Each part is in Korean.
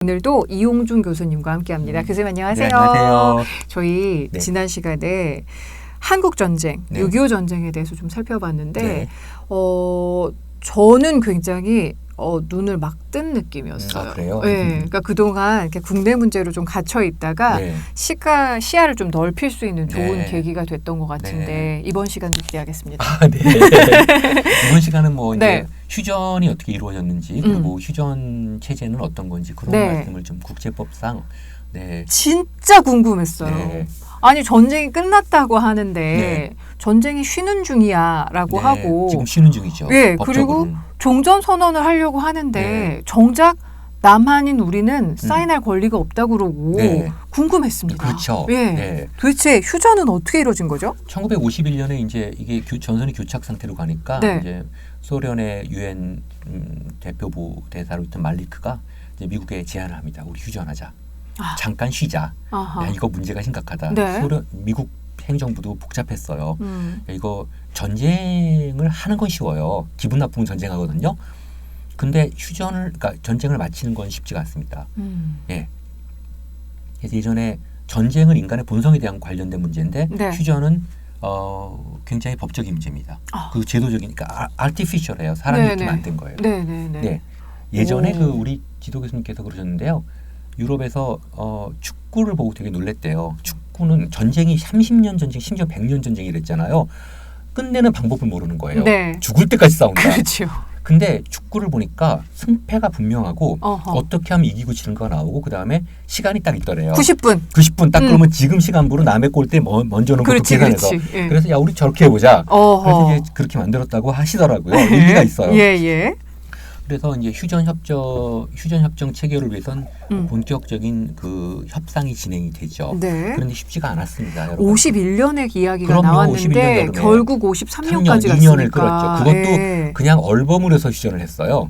오늘도 이용준 교수님과 함께합니다. 교수님 안녕하세요. 네, 안녕하세요. 저희 네. 지난 시간에 한국 전쟁, 네. 6.25 전쟁에 대해서 좀 살펴봤는데 네. 저는 굉장히 눈을 막 뜬 느낌이었어요. 아, 그래요? 네, 그러니까 그동안 이렇게 국내 문제로 좀 갇혀 있다가 네. 시야를 좀 넓힐 수 있는 좋은 네. 계기가 됐던 것 같은데 네. 이번 시간도 기대하겠습니다. 아, 네. 이번 시간은 뭐 이제 네. 휴전이 어떻게 이루어졌는지 그리고 휴전 체제는 어떤 건지 그런 네. 말씀을 좀 국제법상 네. 진짜 궁금했어요. 네. 아니 전쟁이 끝났다고 하는데 네. 전쟁이 쉬는 중이야라고 네. 하고 지금 쉬는 중이죠. 예, 법적으로는. 그리고 종전 선언을 하려고 하는데 네. 정작 남한인 우리는 사인할 권리가 없다고 그러고 네. 궁금했습니다. 그렇죠. 예. 네. 도대체 휴전은 어떻게 이루어진 거죠? 1951년에 이제 이게 전선이 교착 상태로 가니까 네. 이제 소련의 유엔 대표부 대사로 있던 말리크가 이제 미국에 제안을 합니다. 우리 휴전하자. 아. 잠깐 쉬자. 아하. 야, 이거 문제가 심각하다. 네. 미국 행정부도 복잡했어요. 음. 야, 이거 전쟁을 하는 건 쉬워요. 기분 나쁘면 전쟁하거든요. 근데 그러니까 전쟁을 마치는 건 쉽지가 않습니다. 예. 그래서 예전에 전쟁은 인간의 본성에 대한 관련된 문제인데 네. 휴전은 굉장히 법적인 문제입니다. 아. 그 제도적이니까 아티피셜해요. 사람이 이렇게 네네. 만든 거예요. 네네네. 네. 예전에 오. 그 우리 지도 교수님께서 그러셨는데요. 유럽에서 축구를 보고 되게 놀랬대요. 축구는 전쟁이 30년 전쟁, 심지어 100년 전쟁이랬잖아요. 끝내는 방법을 모르는 거예요. 네. 죽을 때까지 싸운다. 그렇죠. 근데 축구를 보니까 승패가 분명하고 어허. 어떻게 하면 이기고 지는 거가 나오고 그다음에 시간이 딱 있더래요. 90분. 90분 딱 그러면 지금 시간부로 남의 골대 먼저 넣은 것도 그렇지, 계산해서. 그렇지. 예. 그래서 야 우리 저렇게 해보자. 어허. 그래서 이제 그렇게 만들었다고 하시더라고요. 의미가 있어요. 예. 그래서 이제 휴전 협정 체결을 위해선 음. 본격적인 그 협상이 진행이 되죠. 네. 그런데 쉽지가 않았습니다. 여러분. 51년의 이야기가 그럼요, 51년 나왔는데 여름에 결국 53년까지 2년을 갔으니까. 끌었죠. 그것도 예. 그냥 얼버무려서 휴전을 했어요.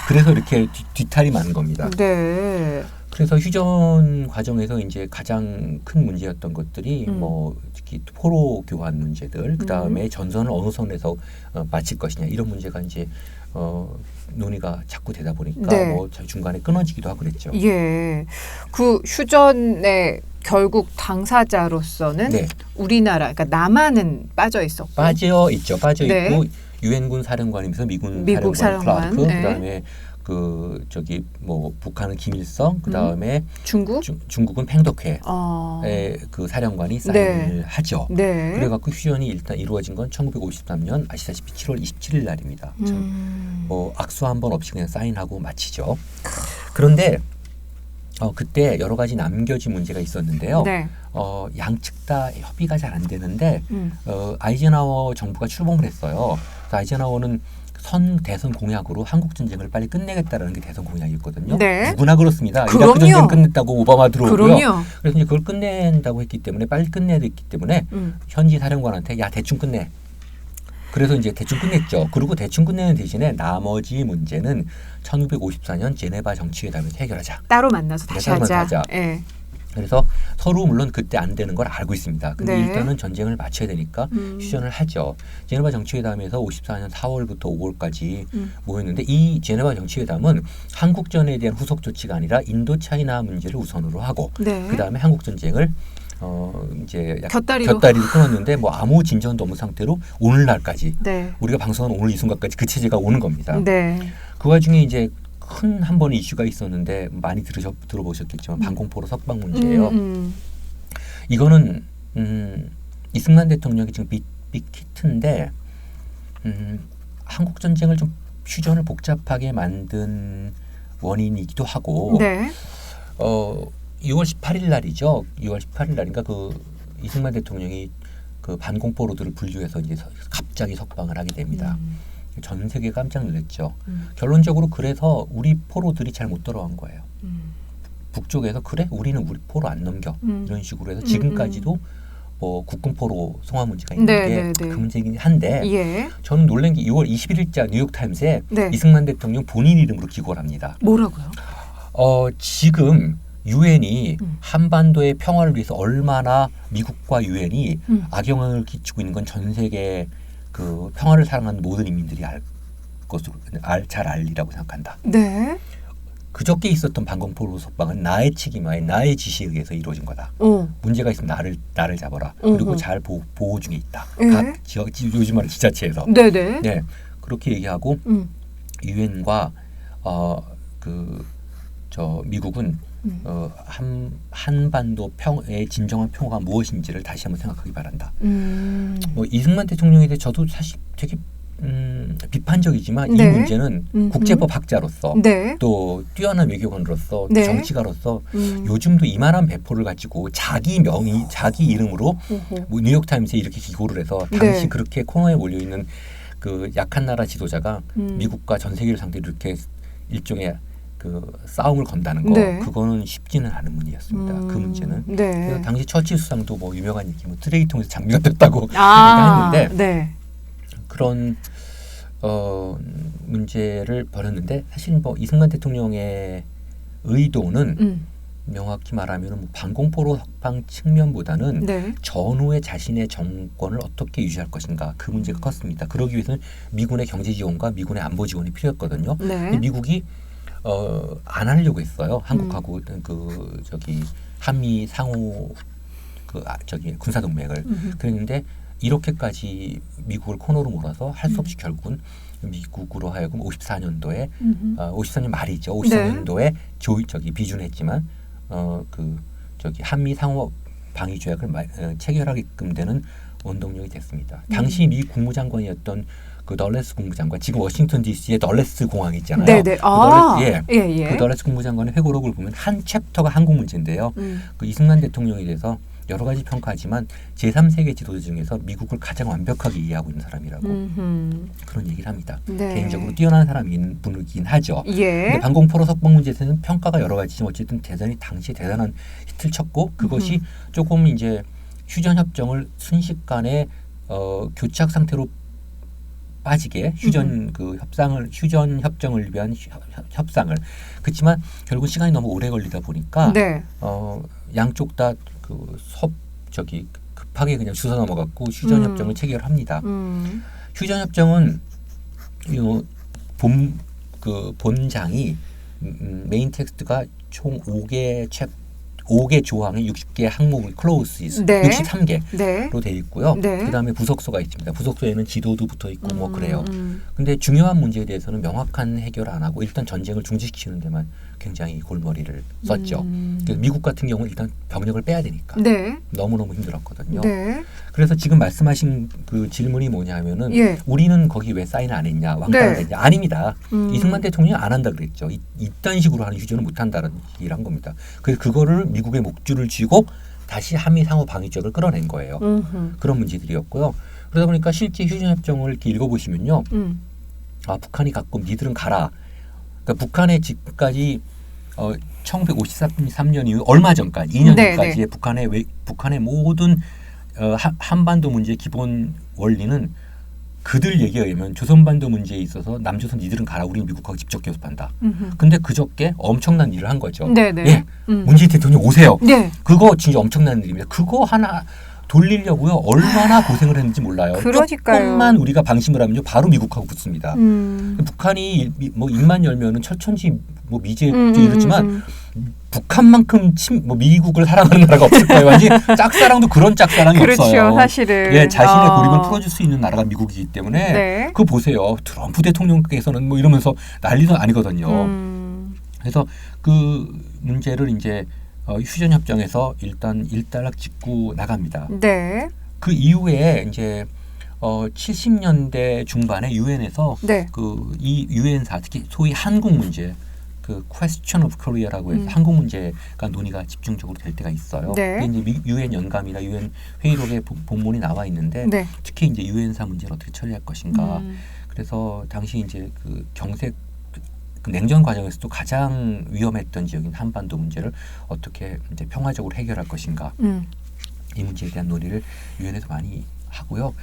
그래서 이렇게 뒤탈이 많은 겁니다. 네. 그래서 휴전 과정에서 이제 가장 큰 문제였던 것들이 뭐 특히 포로 교환 문제들, 그 다음에 전선을 어느 선에서 마칠 것이냐 이런 문제가 이제 논의가 자꾸 되다 보니까 네. 뭐 중간에 끊어지기도 하고 그랬죠. 예. 그 휴전의 결국 당사자로서는 네. 우리나라, 그러니까 남한은 빠져 있었고. 빠져 있죠. 빠져 네. 있고 유엔군 사령관이면서 미군 미국 사령관 사령관. 클라크, 네. 그다음에 뭐 북한은 김일성, 그다음에 중국? 중국은 팽덕회의 그 사령관이 사인을 네. 하죠. 네. 그래갖고 휴전이 일단 이루어진 건 1953년 아시다시피 7월 27일 날입니다. 뭐 악수 한 번 없이 그냥 사인하고 마치죠. 그런데 그때 여러 가지 남겨진 문제가 있었는데요. 네. 양측 다 협의가 잘 안 되는데 아이젠하워 정부가 출범을 했어요. 그래서 아이젠하워는 대선 공약으로 한국 전쟁을 빨리 끝내겠다라는 게 대선 공약이었거든요. 네. 누구나 그렇습니다. 그럼요. 이라크 전쟁 끝냈다고 오바마 들어오고요. 그럼요. 그래서 이제 그걸 끝낸다고 했기 때문에 빨리 끝내야 됐기 때문에 현지 사령관한테 야 대충 끝내. 그래서 이제 대충 끝냈죠. 그리고 대충 끝내는 대신에 나머지 문제는 1954년 제네바 정치회담에서 해결하자. 따로 만나서 다시 따로 하자. 하자. 예. 그래서 서로 물론 그때 안 되는 걸 알고 있습니다. 근데 네. 일단은 전쟁을 마쳐야 되니까 휴전을 하죠. 제네바 정치회담에서 54년 4월부터 5월까지 모였는데 이 제네바 정치회담은 한국전에 대한 후속 조치가 아니라 인도차이나 문제를 우선으로 하고 네. 그다음에 한국 전쟁을 이제 곁다리로 끊었는데 뭐 아무 진전도 없는 상태로 오늘날까지 네. 우리가 방송한 오늘 이 순간까지 그 체제가 오는 겁니다. 네. 그 와중에 이제 큰 한 번의 이슈가 있었는데 많이 들어보셨겠지만 방공포로 석방 문제예요. 이거는 이승만 대통령이 지금 빅히트인데 한국 전쟁을 좀 휴전을 복잡하게 만든 원인이기도 하고 네. 6월 18일 날이죠. 6월 18일 날인가 그 이승만 대통령이 그 반공포로들을 분류해서 이제 갑자기 석방을 하게 됩니다. 전 세계 깜짝 놀랐죠. 결론적으로 그래서 우리 포로들이 잘 못 돌아온 거예요. 북쪽에서 그래 우리는 우리 포로 안 넘겨 이런 식으로 해서 지금까지도 뭐 국군 포로 송화 문제가 있는데 그 문제이긴 한데 예. 저는 놀란 게 6월 21일자 뉴욕타임스에 네. 이승만 대통령 본인 이름으로 기고를 합니다. 뭐라고요? 지금 유엔이 한반도의 평화를 위해서 얼마나 미국과 유엔이 악영향을 끼치고 있는 건 전 세계 그 평화를 사랑하는 모든 인민들이 알 것으로 잘 알리라고 생각한다. 네. 그저께 있었던 반공포로 석방은 나의 책임하에 나의 지시에 의해서 이루어진 거다. 문제가 있으면 나를 잡아라. 그리고 잘 보호 중에 있다. 각 지역 요즘 말로 지자체에서. 네네. 네 그렇게 얘기하고 유엔과 미국은 한반도 평의 진정한 평화가 무엇인지를 다시 한번 생각하기 바란다. 뭐 이승만 대통령에 대해 저도 사실 되게 비판적이지만 이 네. 문제는 국제법 학자로서 네. 또 뛰어난 외교관으로서 네. 정치가로서 요즘도 이만한 배포를 가지고 자기 명의, 자기 이름으로 뭐 뉴욕타임스에 이렇게 기고를 해서 당시 네. 그렇게 코너에 몰려 있는 그 약한 나라 지도자가 미국과 전 세계를 상대로 이렇게 일종의 그 싸움을 건다는 거 네. 그거는 쉽지는 않은 문제였습니다. 그 문제는. 네. 그래서 당시 처칠 수상도 뭐 유명한 얘기 뭐 쓰레기통에서 장비가 됐다고 얘기했는데 네. 그런 문제를 벌였는데 사실 뭐 이승만 대통령의 의도는 명확히 말하면 뭐 반공포로 석방 측면보다는 네. 전후에 자신의 정권을 어떻게 유지할 것인가 그 문제가 컸습니다. 그러기 위해서는 미군의 경제 지원과 미군의 안보 지원이 필요했거든요. 네. 근데 미국이 안 하려고 했어요. 한국하고 한미 상호 군사 동맹을 그랬는데 이렇게까지 미국을 코너로 몰아서 할 수 없이 결국은 미국으로 하여금 54년도에 54년 말이죠. 54년도에 비준했지만 한미 상호 방위 조약을 체결하게끔 되는 원동력이 됐습니다. 당시 미 국무장관이었던 그 널레스 국무장관, 지금 워싱턴 D.C.의 널레스 공항 있잖아요. 네네. 그 널레스 국무장관의 회고록을 보면 한 챕터가 한국 문제인데요. 그 이승만 대통령에 대해서 여러 가지 평가하지만 제3세계 지도자 중에서 미국을 가장 완벽하게 이해하고 있는 사람이라고 그런 얘기를 합니다. 네. 개인적으로 뛰어난 사람인 분이긴 하죠. 예. 근데 반공포로 석방 문제에서는 평가가 여러 가지지만 어쨌든 당시에 대단한 히트를 쳤고 그것이 조금 이제 휴전 협정을 순식간에 교착 상태로 빠지게 휴전 협정을 위한 협상을 그렇지만 결국 시간이 너무 오래 걸리다 보니까 네. 양쪽 다 급하게 그냥 주워 넘어갔고 휴전 협정을 체결합니다. 휴전 협정은 본장이 메인 텍스트가 총 5개 조항에 60개 항목을 클로우스 네. 63개로 네. 되어 있고요. 네. 그다음에 부속소가 있습니다. 부속소에는 지도도 붙어 있고 뭐 그래요. 근데 중요한 문제에 대해서는 명확한 해결 안 하고 일단 전쟁을 중지시키는 데만 굉장히 골머리를 썼죠. 그래서 미국 같은 경우는 일단 병력을 빼야 되니까 네. 너무너무 힘들었거든요. 네. 그래서 지금 말씀하신 그 질문이 뭐냐면은 예. 우리는 거기 왜 사인을 안 했냐 왕따를 네. 했냐 아닙니다. 이승만 대통령이 안 한다 그랬죠. 이딴 식으로 하는 휴전은 못 한다는 얘기를 한 겁니다. 그래서 그거를 미국의 목줄을 쥐고 다시 한미 상호 방위 조약을 끌어낸 거예요. 그런 문제들이었고요. 그러다 보니까 실제 휴전 협정을 이렇게 읽어보시면요. 북한이 가끔 니들은 가라. 그러니까 북한의 지금까지 1953년 이후 얼마 전까지 2년 네, 전까지의 북한의 모든 한반도 문제의 기본 원리는 그들 얘기에 의하면 조선반도 문제에 있어서 남조선 니들은 가라. 우리는 미국하고 직접 교섭한다. 근데 그저께 엄청난 일을 한 거죠. 네네. 예, 문재인 대통령 오세요. 네. 그거 진짜 엄청난 일입니다. 그거 하나 돌리려고요. 얼마나 고생을 했는지 몰라요. 그러니까요. 조금만 우리가 방심을 하면요. 바로 미국하고 붙습니다. 북한이 뭐 입만 열면은 철천지 뭐 미제 이렇지만 북한만큼 미국을 사랑하는 나라가 없을 거예요. 아직 짝사랑도 그런 짝사랑이 그렇죠, 없어요. 사실은. 예, 자신의 고립을 풀어줄 수 있는 나라가 미국이기 때문에 네. 그거 보세요. 트럼프 대통령께서는 뭐 이러면서 난리도 아니거든요. 그래서 그 문제를 이제 휴전 협정에서 일단 일단락 짚고 나갑니다. 네. 그 이후에 이제 70년대 중반에 유엔에서 네. 이 유엔사 특히 소위 한국 문제 그 question of Korea라고 해서 한국 문제가 논의가 집중적으로 될 때가 있어요. 네. 이제 유엔 연감이나 유엔 회의록에 본문이 나와 있는데 네. 특히 이제 유엔사 문제를 어떻게 처리할 것인가. 그래서 당시 이제 그 냉전 과정에서도 가장 위험했던 지역인 한반도 문제를 어떻게 이제 평화적으로 해결할 것인가. 이 문제에 대한 논의를 유엔에서 많이 하고요.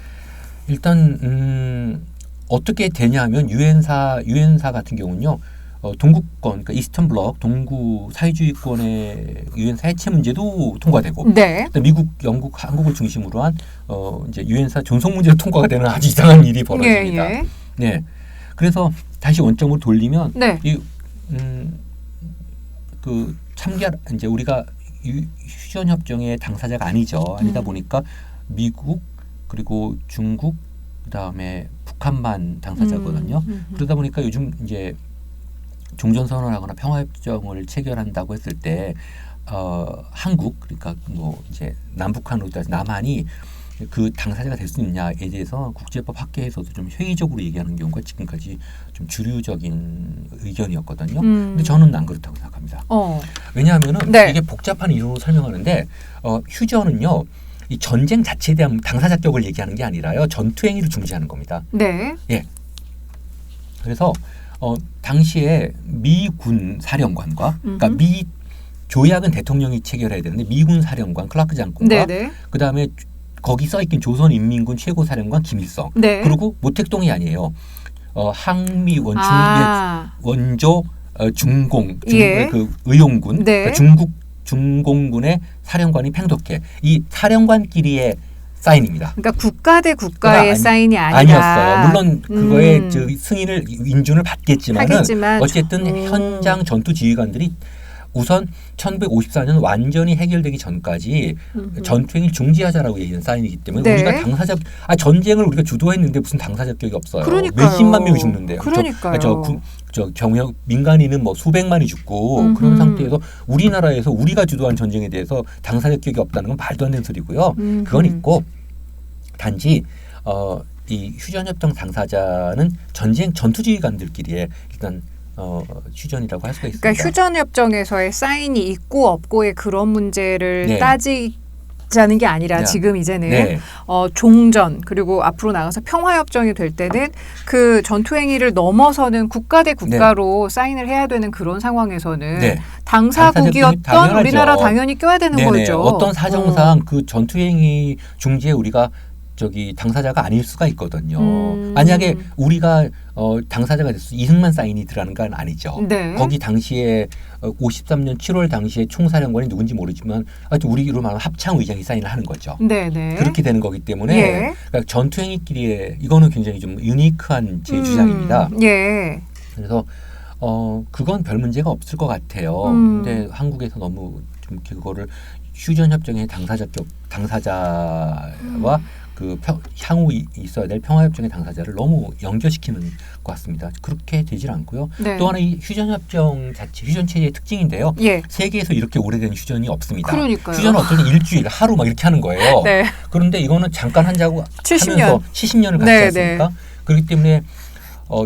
일단 어떻게 되냐면 유엔사 같은 경우는요. 동구권, 그러니까 이스턴 블록, 동구 사회주의권의 유엔사 해체 문제도 통과되고, 네. 미국, 영국, 한국을 중심으로 한 이제 유엔사 존속 문제도 통과가 되는 아주 이상한 일이 벌어집니다. 예, 예. 네. 그래서 다시 원점으로 돌리면 네. 그 참가 이제 우리가 휴전 협정의 당사자가 아니다 보니까 미국 그리고 중국 그다음에 북한만 당사자거든요. 그러다 보니까 요즘 이제 종전선언하거나 평화협정을 체결한다고 했을 때 한국 그러니까 뭐 이제 남북한으로 따서 남한이 그 당사자가 될 수 있느냐에 대해서 국제법 학계에서도 좀 회의적으로 얘기하는 경우가 지금까지 좀 주류적인 의견이었거든요. 근데 저는 안 그렇다고 생각합니다. 왜냐하면은 네. 이게 복잡한 이유로 설명하는데 휴전은요. 이 전쟁 자체에 대한 당사자격을 얘기하는 게 아니라요. 전투 행위를 중지하는 겁니다. 네. 예. 그래서 당시에 미군 사령관과 그러니까 미 조약은 대통령이 체결해야 되는데 미군 사령관 클라크 장군과 네네. 그다음에 거기 써있긴 조선인민군 최고사령관 김일성 네. 그리고 모택동이 아니에요. 항미원 원조 중공 예. 그 의용군 네. 그러니까 중국 중공군의 사령관이 팽독해 이 사령관끼리의 사인입니다. 그러니까 국가 대 국가의 사인이 아니라 아니었어요. 물론 그거의 저 승인을 인준을 받겠지만은 어쨌든 현장 전투 지휘관들이 우선 1954년 완전히 해결되기 전까지 전투행위를 중지하자라고 얘기한 사인이기 때문에 네. 우리가 당사자 전쟁을 우리가 주도했는데 무슨 당사자격이 없어요. 그러니까요. 몇십만 명이 죽는데요. 그러니까요. 저 경력 민간인은 뭐 수백만이 죽고 그런 상태에서 우리나라에서 우리가 주도한 전쟁에 대해서 당사자격이 없다는 건 말도 안 되는 소리고요. 그건 있고 단지 이 휴전협정 당사자는 전쟁 전투지휘관들끼리의 일단 휴전이라고 할 수가 있습니다. 그러니까 휴전협정에서의 사인이 있고 없고의 그런 문제를 네. 따지자는 게 아니라 네. 지금 이제는 네. 종전 그리고 앞으로 나가서 평화협정이 될 때는 그 전투행위를 넘어서는 국가 대 국가로 사인을 해야 되는 그런 상황에서는 네. 당사국이었던 당사자들이 우리나라 당연히 껴야 되는 네네. 거죠. 어떤 사정상 그 전투행위 중지에 우리가 당사자가 아닐 수가 있거든요. 만약에 우리가 당사자가 돼서 이승만 사인이 들어가는 건 아니죠. 네. 거기 당시에 53년 7월 당시에 총사령관이 누군지 모르지만 하여튼 우리로 말하면 합창의장이 사인을 하는 거죠. 네네. 그렇게 되는 거기 때문에 예. 그러니까 전투행위끼리의 이거는 굉장히 좀 유니크한 제 주장입니다. 예. 그래서 그건 별 문제가 없을 것 같아요. 근데 한국에서 너무 좀 그거를 휴전협정의 당사자와 그 향후 있어야 될 평화협정의 당사자를 너무 연결시키는 것 같습니다. 그렇게 되질 않고요. 네. 또 하나 이 휴전협정 자체, 휴전체제의 특징인데요. 예. 세계에서 이렇게 오래된 휴전이 없습니다. 그러니까요. 휴전은 어떨 때 일주일, 하루 막 이렇게 하는 거예요. 네. 그런데 이거는 잠깐 하자고 70년. 하면서 70년을 갖지 네, 않습니까? 그렇기 때문에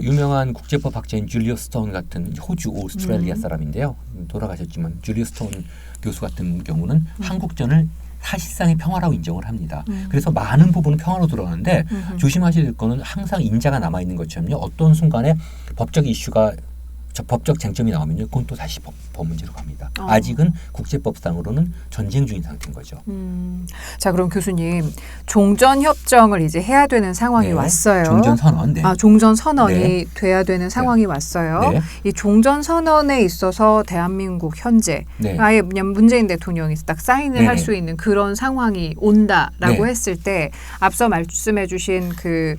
유명한 국제법 학자인 줄리어 스톤 같은 호주, 오스트레일리아 사람인데요. 돌아가셨지만 줄리어 스톤 교수 같은 경우는 한국전을 사실상의 평화라고 인정을 합니다. 그래서 많은 부분은 평화로 돌아가는데 조심하셔야 될 거는 항상 인자가 남아있는 것처럼요. 어떤 순간에 법적 이슈가 법적 쟁점이 나오면요. 그건 또 다시 법 문제로 갑니다. 아직은 국제법상으로는 전쟁 중인 상태인 거죠. 자, 그럼 교수님 종전협정을 이제 해야 되는 상황이 네. 왔어요. 종전선언. 네. 종전선언이 네. 돼야 되는 상황이 왔어요. 네. 이 종전선언에 있어서 대한민국 현재 네. 아예 그냥 문재인 대통령이 딱 사인을 네. 할 수 있는 그런 상황이 온다라고 네. 했을 때 앞서 말씀해 주신 그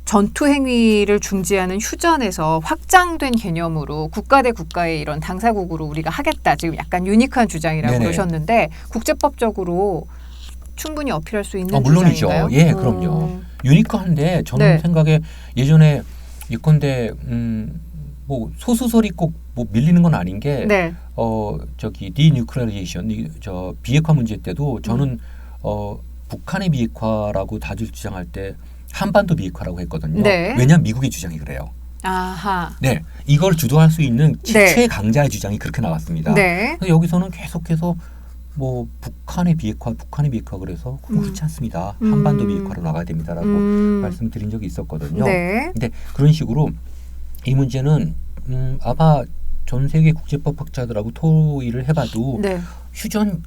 전투 행위를 중지하는 휴전에서 확장된 개념으로 국가 대 국가의 이런 당사국으로 우리가 하겠다. 지금 약간 유니크한 주장이라고 네네. 그러셨는데 국제법적으로 충분히 어필할 수 있는 물론이죠. 주장인가요? 예, 그럼요. 유니크한데 저는 네. 생각에 예전에 예컨대 뭐 소수설이 꼭 뭐 밀리는 건 아닌 게 네. 디뉴클리어레이션 저 비핵화 문제 때도 저는 북한의 비핵화라고 다들 주장할 때 한반도 비핵화라고 했거든요. 네. 왜냐하면 미국의 주장이 그래요. 아하. 네, 이걸 주도할 수 있는 네. 최강자의 주장이 그렇게 나왔습니다. 네. 그래서 여기서는 계속해서 뭐 북한의 비핵화 그래서 그렇지 않습니다. 한반도 비핵화로 나가야 됩니다라고 말씀드린 적이 있었거든요. 네. 근데 그런 식으로 이 문제는 아마 전 세계 국제법 학자들하고 토의를 해봐도 네. 휴전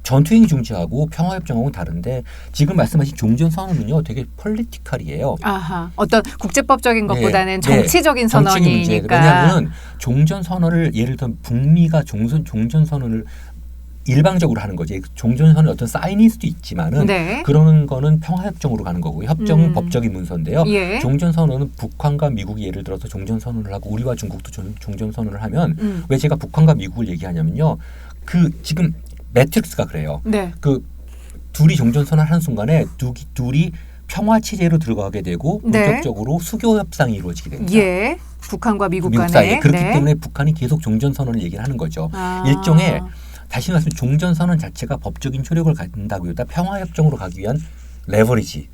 전투행위 중지하고 평화협정하고는 다른데 지금 말씀하신 종전선언은요 되게 폴리티컬이에요. 아하. 어떤 국제법적인 것보다는 네. 정치적인 정치적인 문제. 선언이니까. 왜냐하면 종전선언을 예를 들면 북미가 종전선언을 일방적으로 하는 거지. 종전선언 어떤 사인일 수도 있지만은 네. 그러는 거는 평화협정으로 가는 거고 협정은 법적인 문서인데요. 예. 종전선언은 북한과 미국이 예를 들어서 종전선언을 하고 우리와 중국도 종전선언을 하면 왜 제가 북한과 미국을 얘기하냐면요. 그 지금 매트릭스가 그래요. 네. 그 둘이 종전선언 하는 순간에 둘이 평화 체제로 들어가게 되고 네. 본격적으로 수교 협상이 이루어지게 됩니다. 예. 북한과 미국 간에. 사이에. 그렇기 네. 때문에 북한이 계속 종전선언을 얘기를 하는 거죠. 아. 일종의 다시 말해서 종전선언 자체가 법적인 효력을 갖는다기보다 평화협정으로 가기 위한 레버리지.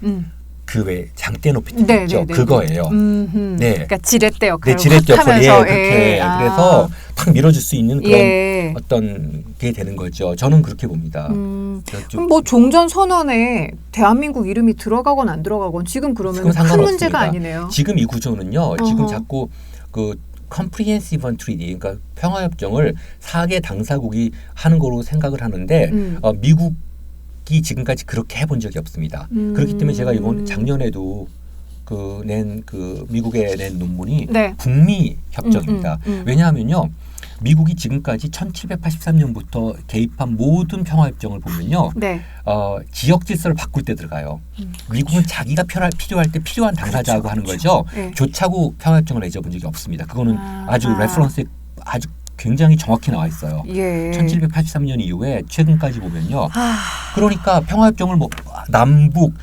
그 외 장대 높이 네, 있죠. 네, 네, 그거예요. 네. 그러니까 지렛대 역할을 네, 지렛대 역할을 하면서 그렇게 그래서 탁 밀어줄 수 있는 그런 예. 어떤 게 되는 거죠. 저는 그렇게 봅니다. 그럼 뭐 종전 선언에 대한민국 이름이 들어가건 안 들어가건 지금 그러면 큰 상관없습니다. 문제가 아니네요. 지금 이 구조는요. 지금 어허. 자꾸 그 Comprehensive Treaty, 그러니까 평화협정을 4개 당사국이 하는 거로 생각을 하는데 미국이 지금까지 그렇게 해본 적이 없습니다. 그렇기 때문에 제가 이번 작년에도 미국에 낸 논문이 네. 북미 협정입니다. 왜냐하면요. 미국이 지금까지 1783년부터 개입한 모든 평화협정을 보면요. 네. 지역 질서를 바꿀 때 들어가요. 미국은 자기가 필요할 때 필요한 당사자하고 하는 거죠. 네. 조차고 평화협정을 맺어본 적이 없습니다. 그거는 아주 레퍼런스에 아주 굉장히 정확히 나와 있어요. 예. 1783년 이후에 최근까지 보면요. 그러니까 평화협정을 뭐 남북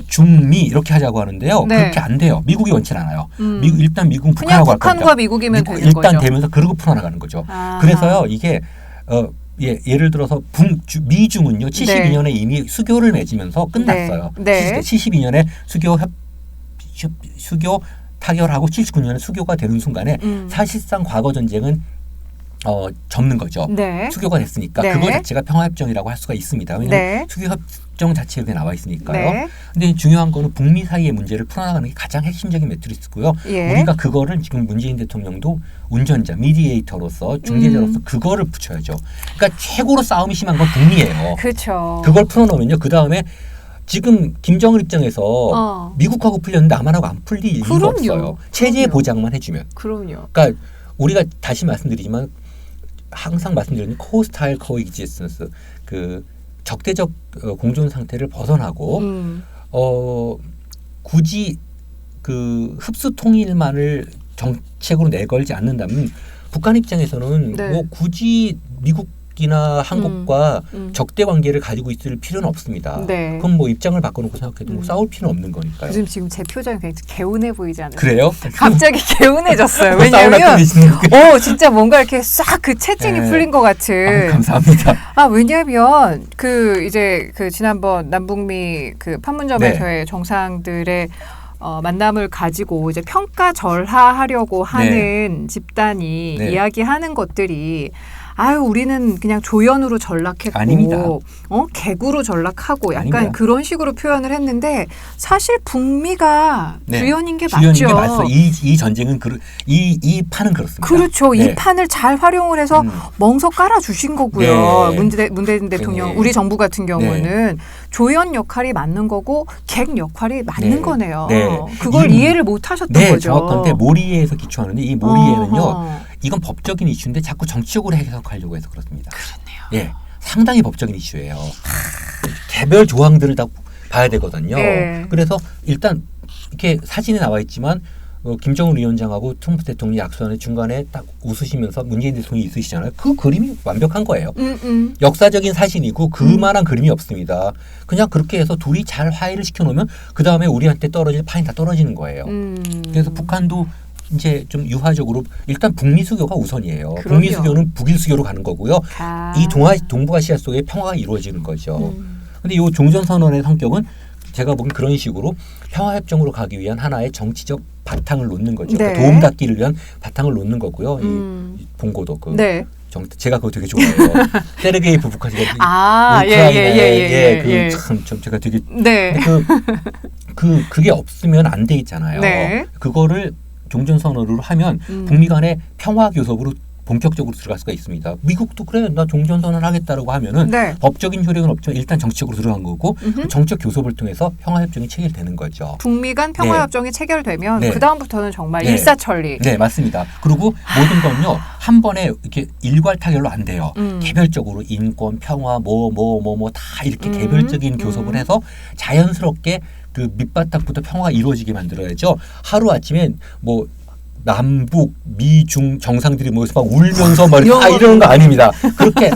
중미 이렇게 하자고 하는데요. 네. 그렇게 안 돼요. 미국이 원치 않아요. 미국은 그냥 북한하고 할 겁니다. 북한과 미국이면 되는 일단 거죠. 되면서 그러고 풀어나가는 거죠. 아하. 그래서요. 이게 예를 들어서 미중은요. 72년에 이미 수교를 맺으면서 끝났어요. 네. 72년에 수교 타결하고 79년에 수교가 되는 순간에 사실상 과거 전쟁은 접는 거죠. 네. 수교가 됐으니까 네. 그거 자체가 평화협정이라고 할 수가 있습니다. 왜냐하면 네. 수교협정 자체에 여기 나와 있으니까요. 네. 근데 중요한 거는 북미 사이의 문제를 풀어나가는 게 가장 핵심적인 매트리스고요. 예. 우리가 그거를 지금 문재인 대통령도 운전자, 미디에이터로서 중재자로서 그거를 붙여야죠. 그러니까 최고로 싸움이 심한 건 북미예요. 그렇죠. 그걸 풀어놓으면요. 그 다음에 지금 김정은 입장에서 미국하고 풀렸는데 남한하고 안 풀릴 이유가 그럼요. 없어요. 체제 그럼요. 보장만 해주면. 그럼요. 그러니까 우리가 다시 말씀드리지만 항상 말씀드리는 코스타일 코익지스턴스 그 적대적 공존 상태를 벗어나고 굳이 그 흡수 통일만을 정책으로 내걸지 않는다면 북한 입장에서는 네. 뭐 굳이 미국이나 한국과 적대 관계를 가지고 있을 필요는 없습니다. 네. 그럼 뭐 입장을 바꿔놓고 생각해도 뭐 싸울 필요는 없는 거니까요. 요즘 지금 제 표정이 굉장히 개운해 보이지 않아요? 그래요? 갑자기 개운해졌어요. 뭐 사우나 왜냐면 끓이시는 진짜 뭔가 이렇게 싹 그 채팅이 네. 풀린 것 같은. 감사합니다. 왜냐면 이제 지난번 남북미 판문점에서의 네. 정상들의 만남을 가지고 이제 평가절하하려고 하는 집단이 네. 이야기하는 것들이 우리는 그냥 조연으로 전락했고, 아닙니다. 개구로 전락하고 약간 아닙니다. 그런 식으로 표현을 했는데 사실 북미가 네. 주연인 게 주연인 맞죠. 게 맞어. 이 전쟁은 이 판은 그렇습니다. 그렇죠. 네. 이 판을 잘 활용을 해서 멍석 깔아 주신 거고요. 네. 문재인 대통령, 네. 우리 정부 같은 경우는 조연 역할이 맞는 거고 객 역할이 맞는 네. 거네요. 네. 그걸 이해를 못 하셨던 네, 거죠. 정확한데 모리에서 기초하는데 이 모리에는요. 어허. 이건 법적인 이슈인데 자꾸 정치적으로 해석하려고 해서 그렇습니다. 그렇네요. 예, 상당히 법적인 이슈예요. 개별 조항들을 다 봐야 되거든요. 네. 그래서 일단 이렇게 사진에 나와 있지만 김정은 위원장하고 트럼프 대통령이 약속하는 중간에 딱 웃으시면서 문재인 대통령이 있으시잖아요. 그 그림이 완벽한 거예요. 역사적인 사진이고 그만한 그림이 없습니다. 그냥 그렇게 해서 둘이 잘 화해를 시켜놓으면 그 다음에 우리한테 떨어질 판이 다 떨어지는 거예요. 그래서 북한도 이제 좀 유화적으로 일단 북미 수교가 우선이에요. 그럼요. 북미 수교는 북일 수교로 가는 거고요. 이 동북아시아 속에 평화가 이루어지는 거죠. 근데 이 종전선언의 성격은 제가 보기엔 그런 식으로 평화협정으로 가기 위한 하나의 정치적 바탕을 놓는 거죠. 네. 그러니까 도움 닫기를 위한 바탕을 놓는 거고요. 이 본고도 네. 제가 그거 되게 좋아해요. 세르게이 부부카지가 예. 참 제가 되게 네. 그게 없으면 안 돼 있잖아요. 네. 그거를 종전선언으로 하면 북미 간의 평화 교섭으로 본격적으로 들어갈 수가 있습니다. 미국도 그래 나 종전선언 하겠다라고 하면은 네. 법적인 효력은 없지만 일단 정치적으로 들어간 거고 음흠. 정책 교섭을 통해서 평화협정이 체결되는 거죠. 북미 간 평화협정이 체결되면 네. 그 다음부터는 정말 네. 일사천리. 네, 맞습니다. 그리고 모든 건요 한 번에 이렇게 일괄 타결로 안 돼요. 개별적으로 인권, 평화, 다 이렇게 개별적인 교섭을 해서 자연스럽게 그 밑바닥부터 평화가 이루어지게 만들어야죠. 하루 아침에 뭐 남북, 미중 정상들이 모여서 막 울면서 막 이러는 거 아닙니다. 그렇게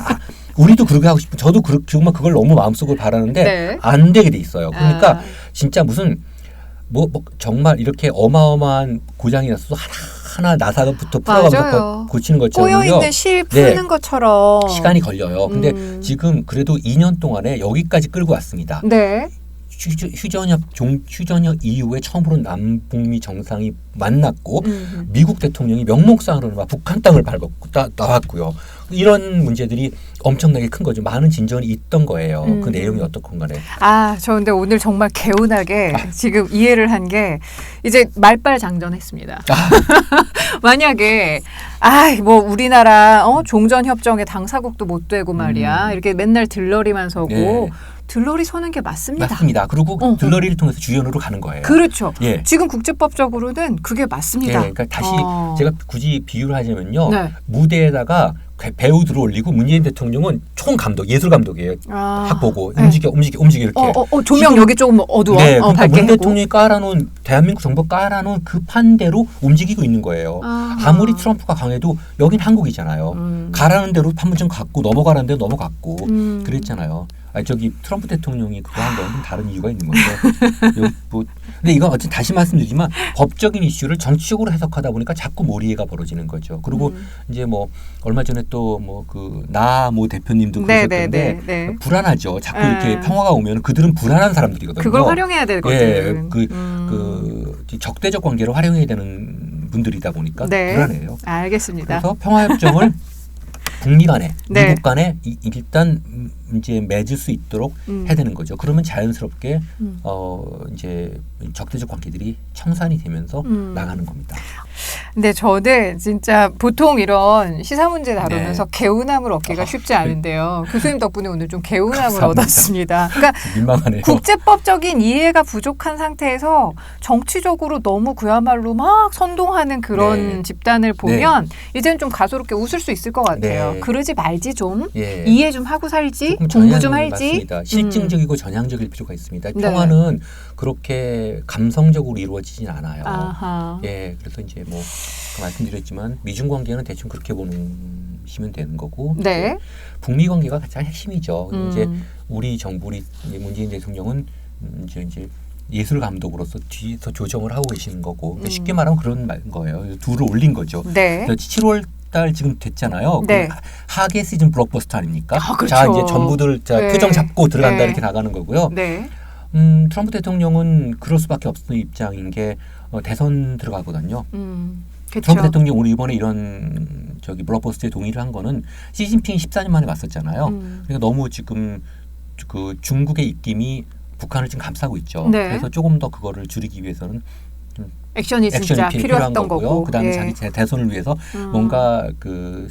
우리도 그렇게 하고 싶고 저도 정말 그걸 너무 마음속으로 바라는데 네. 안 되게 돼 있어요. 그러니까 진짜 무슨 뭐 정말 이렇게 어마어마한 고장이 났어도 하나 나사부터 풀어가면서 고치는 것처럼요. 꼬여있는 실 푸는 것처럼. 시간이 걸려요. 근데 지금 그래도 2년 동안에 여기까지 끌고 왔습니다. 네. 휴전협 이후에 처음으로 남북미 정상이 만났고 미국 대통령이 명목상으로는 북한 땅을 밟고 나왔고요. 이런 문제들이 엄청나게 큰 거죠. 많은 진전이 있던 거예요. 그 내용이 어떻건 간에. 저 근데 오늘 정말 개운하게 지금 이해를 한 게 이제 말빨장전했습니다. 만약에 뭐 우리나라 종전협정의 당사국도 못 되고 말이야. 이렇게 맨날 들러리만 서고 네. 들러리 서는 게 맞습니다. 맞습니다. 그리고 들러리를 통해서 주연으로 가는 거예요. 그렇죠. 예. 지금 국제법적으로는 그게 맞습니다. 예, 그러니까 다시 제가 굳이 비유를 하자면요. 네. 무대에다가 배우 들어올리고 문재인 대통령은 총감독, 예술 감독이에요. 딱 보고 네. 움직여 이렇게. 조명 여기 조금 어두워. 네, 그러니까 밝게 문 대통령이 깔아놓은 대한민국 정부 깔아놓은 그 판대로 움직이고 있는 거예요. 아무리 트럼프가 강해도 여긴 한국이잖아요. 가라는 대로 한 번쯤 갔고 넘어가라는 대로 넘어갔고 그랬잖아요. 저기 트럼프 대통령이 그거 한 건 다른 이유가 있는 건데. 근데 이건 어쨌든 다시 말씀드리지만 법적인 이슈를 정치적으로 해석하다 보니까 자꾸 몰이해가 벌어지는 거죠. 그리고 이제 뭐 얼마 전에 또 뭐 그 나모 대표님도 그러셨던데 네. 불안하죠. 자꾸 이렇게 평화가 오면 그들은 불안한 사람들이거든요. 그걸 활용해야 되거든. 예, 그 적대적 관계를 활용해야 되는 분들이다 보니까 네. 불안해요. 알겠습니다. 그래서 평화협정을 북미 간에 네. 미국 간에 일단 이제 맺을 수 있도록 해야 되는 거죠. 그러면 자연스럽게 이제 적대적 관계들이 청산이 되면서 나가는 겁니다. 근데 저는 진짜 보통 이런 시사 문제 다루면서 개운함을 얻기가 쉽지 않은데요. 교수님 덕분에 오늘 좀 개운함을 감사합니다. 얻었습니다. 그러니까 민망하네요. 국제법적인 이해가 부족한 상태에서 정치적으로 너무 그야말로 막 선동하는 그런 집단을 보면 이제는 좀 가소롭게 웃을 수 있을 것 같아요. 네. 그러지 말지 좀. 예. 이해 좀 하고 살지. 조금 공부 좀 전향이 할지. 맞습니다. 실증적이고 전향적일 필요가 있습니다. 네. 평화는 그렇게 감성적으로 이루어지진 않아요. 아하. 예, 그래서 이제 뭐 말씀드렸지만 미중 관계는 대충 그렇게 보시면 되는 거고. 네. 이제 북미 관계가 가장 핵심이죠. 이제 우리 정부, 우리 문재인 대통령은 이제 예술 감독으로서 뒤에서 조정을 하고 계시는 거고 쉽게 말하면 그런 거예요. 둘을 올린 거죠. 네. 7월 달 지금 됐잖아요. 네. 하계 시즌 블록버스터 아닙니까? 그렇죠. 자 이제 전부들 네. 표정 잡고 들어간다 네. 이렇게 나가는 거고요. 네. 트럼프 대통령은 그럴 수밖에 없는 입장인 게 대선 들어가거든요. 그쵸. 트럼프 대통령 우리 이번에 이런 블록버스터에 동의를 한 거는 시진핑이 14년 만에 왔었잖아요. 그러니까 너무 지금 그 중국의 입김이 북한을 지금 감싸고 있죠. 네. 그래서 조금 더 그거를 줄이기 위해서는 액션이 진짜 필요했던 거고. 그다음에 자기 대선을 위해서 뭔가 그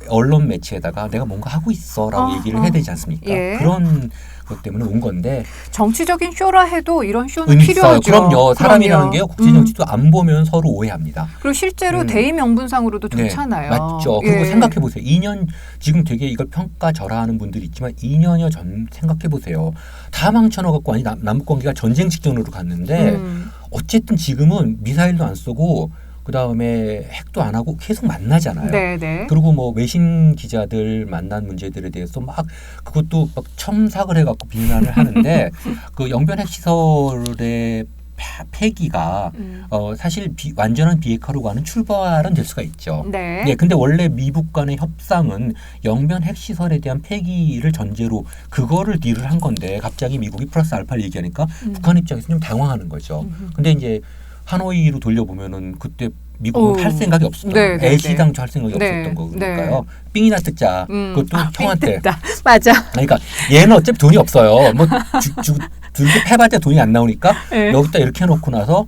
언론 매체에다가 내가 뭔가 하고 있어라고 얘기를 해야 되지 않습니까? 예. 그런 것 때문에 온 건데 정치적인 쇼라 해도 이런 쇼는 의미 필요하죠. 있어요. 그럼요. 사람이라는 게요. 국제 정치도 안 보면 서로 오해합니다. 그리고 실제로 대의 명분상으로도 좋잖아요. 네, 맞죠. 그리고 생각해 보세요. 2년 지금 되게 이걸 평가절하하는 분들이 있지만 2년여 전 생각해 보세요. 다 망쳐놓고 아니 남북 관계가 전쟁 직전으로 갔는데 어쨌든 지금은 미사일도 안 쏘고 그 다음에 핵도 안 하고 계속 만나잖아요. 네네. 그리고 뭐 외신 기자들 만난 문제들에 대해서 막 그것도 막 첨삭을 해갖고 비난을 하는데 그 영변 핵시설의 폐기가 사실 완전한 비핵화로 가는 출발은 될 수가 있죠. 네. 네. 근데 원래 미국 간의 협상은 영변 핵시설에 대한 폐기를 전제로 그거를 딜을 한 건데 갑자기 미국이 플러스 알파를 얘기하니까 북한 입장에서 좀 당황하는 거죠. 근데 이제 하노이로 돌려보면은 그때 미국은 할 생각이 없었던 거예요. 애시당초 할 생각이 없었던 거니까요. 삥이나 뜯자. 그것도 형한테. 맞아. 그러니까 얘는 어차피 돈이 없어요. 뭐 들고 패봤자 돈이 안 나오니까 여기다 이렇게 해놓고 나서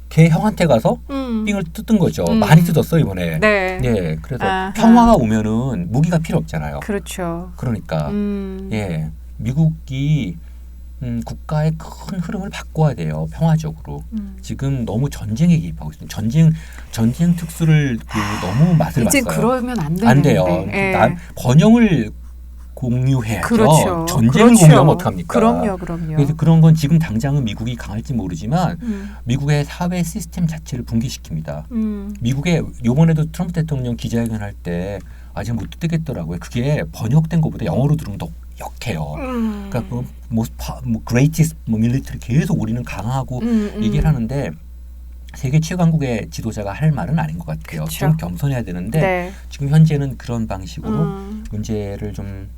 걔 형한테 가서 삥을 뜯은 거죠. 많이 뜯었어 이번에. 네. 예, 그래서 아하. 평화가 오면은 무기가 필요 없잖아요. 그렇죠. 그러니까 예, 미국이 국가의 큰 흐름을 바꿔야 돼요. 평화적으로. 지금 너무 전쟁에 개입하고 있습니다. 전쟁 특수를 너무 맛을 이제 봤어요. 그러면 안 되는데. 안 돼요. 예. 번영을 공유해야죠. 그렇죠. 전쟁을 그렇죠. 공유하면 어떡합니까? 그럼요. 그래서 그런 건 지금 당장은 미국이 강할지 모르지만 미국의 사회 시스템 자체를 붕괴시킵니다. 미국의 요번에도 트럼프 대통령 기자회견 할 때 아직 못 듣겠더라고요. 그게 번역된 것보다 영어로 들으면 더 역해요. 그러니까 뭐 greatest military 계속 우리는 강하고 얘기를 하는데 세계 최강국의 지도자가 할 말은 아닌 것 같아요. 그쵸. 좀 겸손해야 되는데 네. 지금 현재는 그런 방식으로 문제를 좀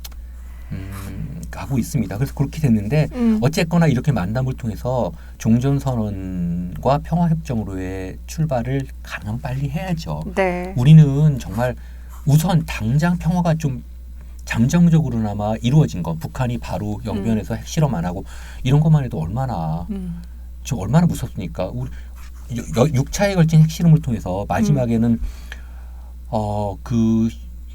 가고 있습니다. 그래서 그렇게 됐는데 어쨌거나 이렇게 만남을 통해서 종전선언과 평화협정으로의 출발을 가능하면 빨리 해야죠. 네. 우리는 정말 우선 당장 평화가 좀 잠정적으로나마 이루어진 것, 북한이 바로 영변에서 핵실험 안 하고 이런 것만 해도 얼마나 지금 얼마나 무섭습니까? 우리 6차에 걸친 핵실험을 통해서 마지막에는 그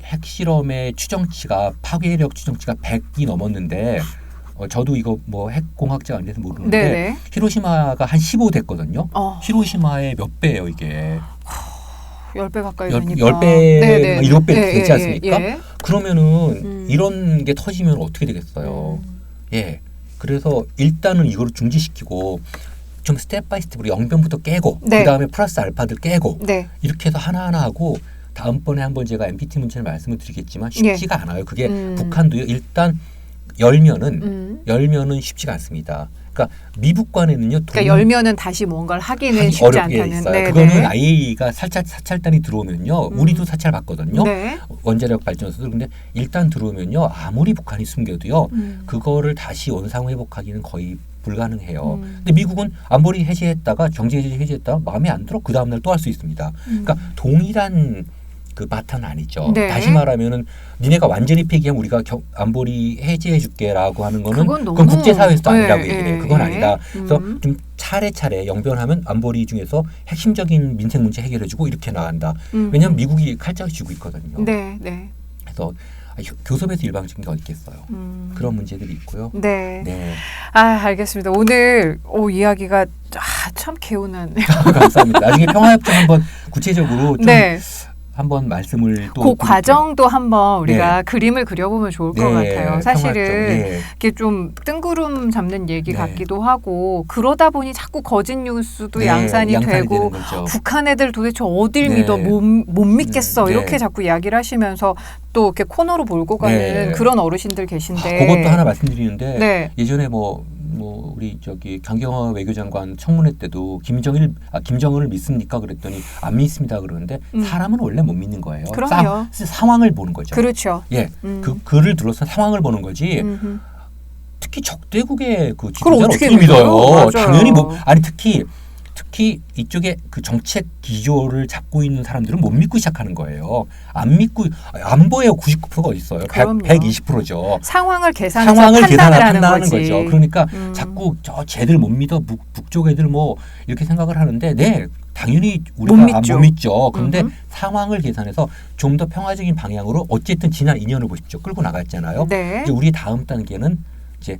핵실험의 추정치가 파괴력 추정치가 100이 넘었는데 저도 이거 뭐 핵공학자가 안 돼서 모르는데 네네. 히로시마가 한 15 됐거든요. 히로시마의 몇 배예요 이게? 10배 가까이 10배, 되니까. 7배 되지 않습니까? 예. 그러면은 이런 게 터지면 어떻게 되겠어요? 예. 그래서 일단은 이거를 중지시키고 좀 스텝 바이 스텝으로 영변부터 깨고 네. 그다음에 플러스 알파들 깨고 네. 이렇게 해서 하나하나 하고 다음번에 한번 제가 NPT 문제를 말씀을 드리겠지만 쉽지가 않아요. 그게 북한도요. 일단 열면은 쉽지가 않습니다. 그러니까 미국 간에는요. 그러니까 열면은 다시 뭔가를 하기는 쉽지 어렵게 않다는. 있어요. 네, 그거는 네. IAEA가 사찰단이 들어오면요. 우리도 사찰 받거든요. 네. 원자력 발전소들. 근데 일단 들어오면요. 아무리 북한이 숨겨도요. 그거를 다시 원상 회복하기는 거의 불가능해요. 근데 미국은 안보리 해제했다가 경제 해제했다가 마음에 안 들어 그 다음 날 또 할 수 있습니다. 그러니까 동일한 그 바탕은 아니죠. 네. 다시 말하면은 니네가 완전히 폐기하면 우리가 안보리 해제해 줄게라고 하는 거는 그건 너무- 그건 국제사회에서도 아니라고 네, 얘기해요. 네, 그건 네. 아니다. 그래서 좀 차례차례 영변하면 안보리 중에서 핵심적인 민생 문제 해결해주고 이렇게 나간다. 왜냐하면 미국이 칼자루 쥐고 있거든요. 네, 네. 그래서 교섭에서 일방적인 게 어디 있겠어요. 그런 문제들이 있고요. 네. 네. 알겠습니다. 오늘 이야기가 참 개운한. 감사합니다. 나중에 평화협정 한번 구체적으로 좀 네. 한번 말씀을 또 그 과정도 한번 우리가 네. 그림을 그려보면 좋을 것 네, 같아요. 사실은 네. 이게 좀 뜬구름 잡는 얘기 네. 같기도 하고 그러다 보니 자꾸 거짓 뉴스도 네, 양산이 되고 되는 거죠. 북한 애들 도대체 어딜 네. 믿어 못 믿겠어 네. 이렇게 자꾸 이야기를 하시면서 또 이렇게 코너로 몰고 가는 네. 그런 어르신들 계신데 그것도 하나 말씀드리는데 네. 예전에 뭐 우리 저기 강경화 외교장관 청문회 때도 김정은을 믿습니까? 그랬더니 안 믿습니다. 그러는데 사람은 원래 못 믿는 거예요. 그럼요. 상황을 보는 거죠. 그렇죠. 예, 그 글을 들어서 상황을 보는 거지. 특히 적대국의 그 지도자를 어떻게 어떻게 믿어요? 믿어요? 당연히 특히 이쪽에 그 정책 기조를 잡고 있는 사람들은 못 믿고 시작하는 거예요. 안 보여요. 99%가 어디 있어요? 그럼요. 120%죠. 상황을 계산해서 상황을 판단을 하는 판단하는 거지. 거죠. 그러니까 자꾸 쟤들 못 믿어 북쪽 애들 뭐 이렇게 생각을 하는데 네 당연히 우리가 못 믿죠. 그런데 상황을 계산해서 좀 더 평화적인 방향으로 어쨌든 지난 2년을 보십시오. 끌고 나갔잖아요. 네. 이제 우리 다음 단계는 이제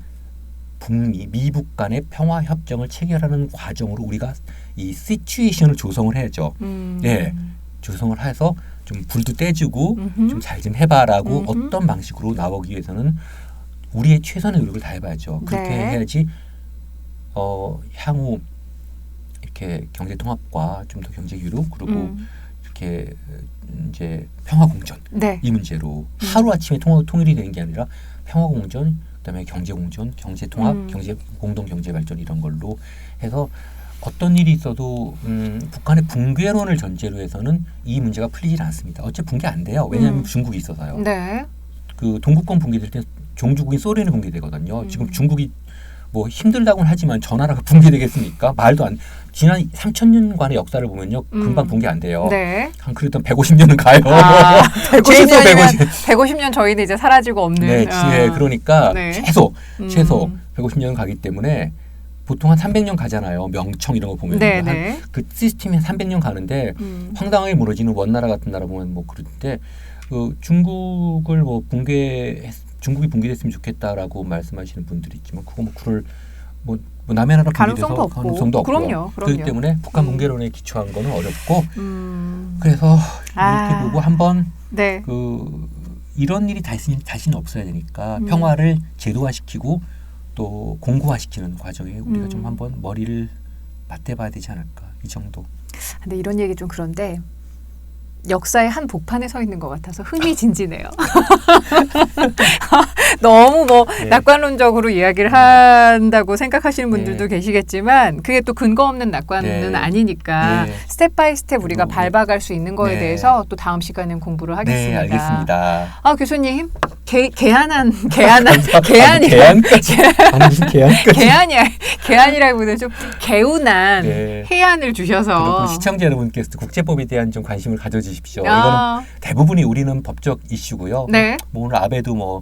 미북 간의 평화 협정을 체결하는 과정으로 우리가 이 시츄에이션을 조성을 해야죠. 네, 조성을 해서 좀 불도 떼주고 좀 잘 좀 해봐라고 어떤 방식으로 나오기 위해서는 우리의 최선의 노력을 다해봐야죠. 그렇게 네. 해야지 향후 이렇게 경제 통합과 좀 더 경제 교류 그리고 이렇게 이제 평화 공전 네. 이 문제로 하루 아침에 통일이 되는 게 아니라 평화 공전 그다음에 경제 공존, 경제 통합, 경제 공동 경제 발전 이런 걸로 해서 어떤 일이 있어도 북한의 붕괴론을 전제로 해서는 이 문제가 풀리질 않습니다. 어째 붕괴 안 돼요. 왜냐하면 중국이 있어서요. 네. 그 동구권 붕괴될 때 종주국인 소련이 붕괴되거든요. 지금 중국이 뭐 힘들다고는 하지만 저 나라가 붕괴되겠습니까? 말도 안. 지난 3,000년간의 역사를 보면요, 금방 붕괴 안 돼요. 네. 한 그래도 150년은 가요. 150년이면 150년 저희는 이제 사라지고 없는. 네, 그러니까 네. 최소 150년은 가기 때문에 보통 한 300년 가잖아요. 명청 이런 거 보면 네네. 그 시스템이 300년 가는데 황당하게 무너지는 원나라 같은 나라 보면 뭐 그런데 중국을 뭐 중국이 붕괴됐으면 좋겠다라고 말씀하시는 분들이 있지만 그거 뭐 그럴 뭐 남의 나라 붕괴돼서 가능성도 없고 그럼요. 그렇기 때문에 북한 붕괴론에 기초한 거는 어렵고 그래서 이렇게 보고 한번 네. 이런 일이 다시는 없어야 되니까 평화를 제도화시키고 또 공고화시키는 과정에 우리가 좀 한번 머리를 맞대봐야 되지 않을까 이 정도. 근데 이런 얘기 좀 그런데 역사의 한 복판에 서 있는 것 같아서 흥미진진해요. 너무 뭐 네. 낙관론적으로 이야기를 한다고 생각하시는 분들도 계시겠지만 그게 또 근거 없는 낙관은 아니니까 스텝 바이 스텝 우리가 밟아갈 수 있는 거에 대해서 또 다음 시간엔 공부를 하겠습니다. 네, 알겠습니다. 교수님 개안이라기 개안이라기보다는 좀 개운한 해안을 주셔서 그리고 시청자 여러분께서도 국제법에 대한 좀 관심을 가져주십시오. 이거는 대부분이 우리는 법적 이슈고요. 네. 뭐 오늘 아베도 뭐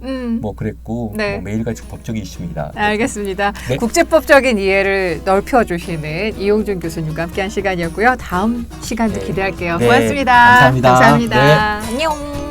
그랬고 네. 뭐 매일같이 법적 이슈입니다. 알겠습니다. 네. 국제법적인 이해를 넓혀주시는 이용준 교수님과 함께한 시간이었고요. 다음 시간도 기대할게요. 네. 고맙습니다. 감사합니다. 감사합니다. 네. 안녕.